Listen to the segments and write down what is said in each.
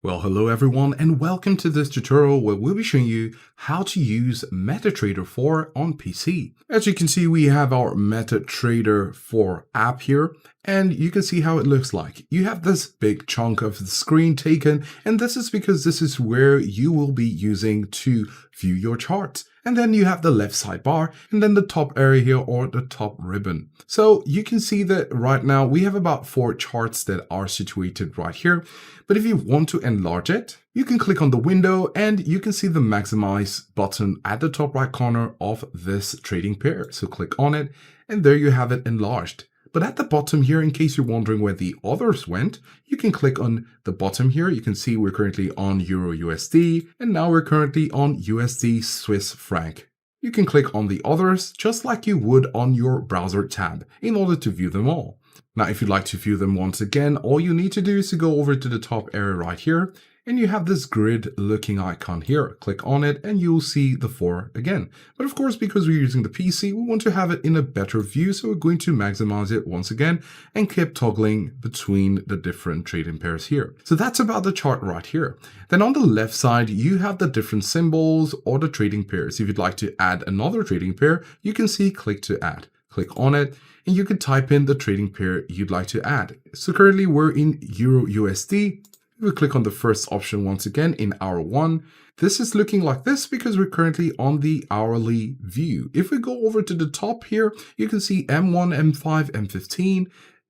Well, hello everyone, and welcome to this tutorial where we'll be showing you how to use MetaTrader 4 on PC. As you can see, we have our MetaTrader 4 app here, and you can see how it looks like. You have this big chunk of the screen taken, and this is because this is where you will be using to view your charts. And then you have the left sidebar and then the top area here, or the top ribbon. So you can see that right now we have about 4 charts that are situated right here. But if you want to enlarge it, you can click on the window and you can see the maximize button at the top right corner of this trading pair. So click on it and there you have it enlarged. But at the bottom here, in case you're wondering where the others went, you can click on the bottom here. You can see we're currently on Euro USD, and now we're currently on USD Swiss franc. You can click on the others just like you would on your browser tab in order to view them all. Now, if you'd like to view them once again, all you need to do is to go over to the top area right here, and you have this grid looking icon here. Click on it and you'll see the 4 again. But of course, because we're using the PC, we want to have it in a better view. So we're going to maximize it once again and keep toggling between the different trading pairs here. So that's about the chart right here. Then on the left side, you have the different symbols or the trading pairs. If you'd like to add another trading pair, you can see click to add. Click on it and you can type in the trading pair you'd like to add. So currently we're in Euro USD. If we click on the first option once again in hour 1, this is looking like this because we're currently on the hourly view. If we go over to the top here, you can see M1, M5, M15,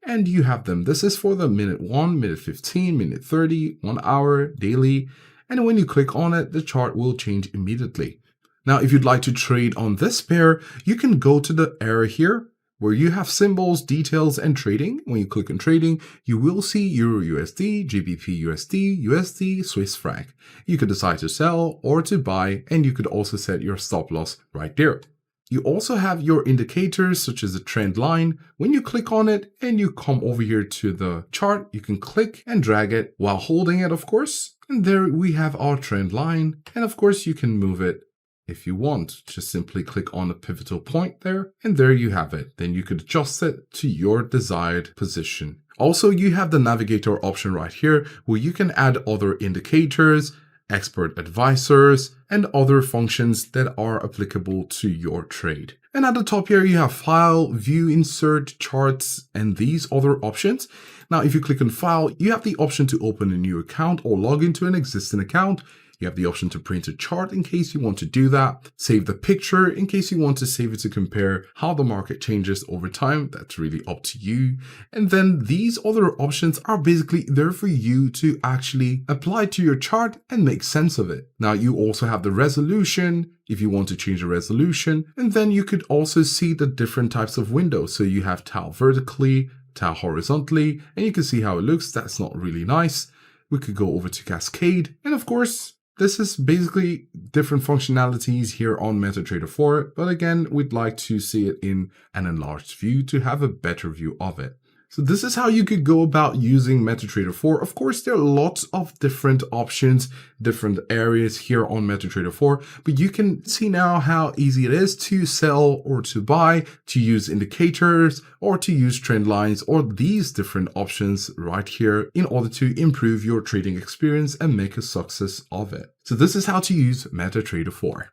and you have them. This is for the minute 1, minute 15, minute 30, 1 hour, daily. And when you click on it, the chart will change immediately. Now, if you'd like to trade on this pair, you can go to the area here where you have symbols, details, and trading. When you click on trading, you will see Euro USD, GBP USD, USD, Swiss franc. You could decide to sell or to buy, and you could also set your stop loss right there. You also have your indicators, such as the trend line. When you click on it and you come over here to the chart, you can click and drag it while holding it, of course. And there we have our trend line. And of course, you can move it if you want. Just simply click on the pivotal point there, and there you have it. Then you could adjust it to your desired position. Also, you have the navigator option right here, where you can add other indicators, expert advisors, and other functions that are applicable to your trade. And at the top here, you have file, view, insert, charts, and these other options. Now, if you click on file, you have the option to open a new account or log into an existing account. You have the option to print a chart in case you want to do that. Save the picture in case you want to save it to compare how the market changes over time. That's really up to you. And then these other options are basically there for you to actually apply to your chart and make sense of it. Now, you also have the resolution if you want to change the resolution. And then you could also see the different types of windows. So you have tile vertically, tile horizontally, and you can see how it looks. That's not really nice. We could go over to cascade. And of course, this is basically different functionalities here on MetaTrader 4, but again, we'd like to see it in an enlarged view to have a better view of it. So this is how you could go about using MetaTrader 4. Of course, there are lots of different options, different areas here on MetaTrader 4, but you can see now how easy it is to sell or to buy, to use indicators or to use trend lines or these different options right here in order to improve your trading experience and make a success of it. So this is how to use MetaTrader 4.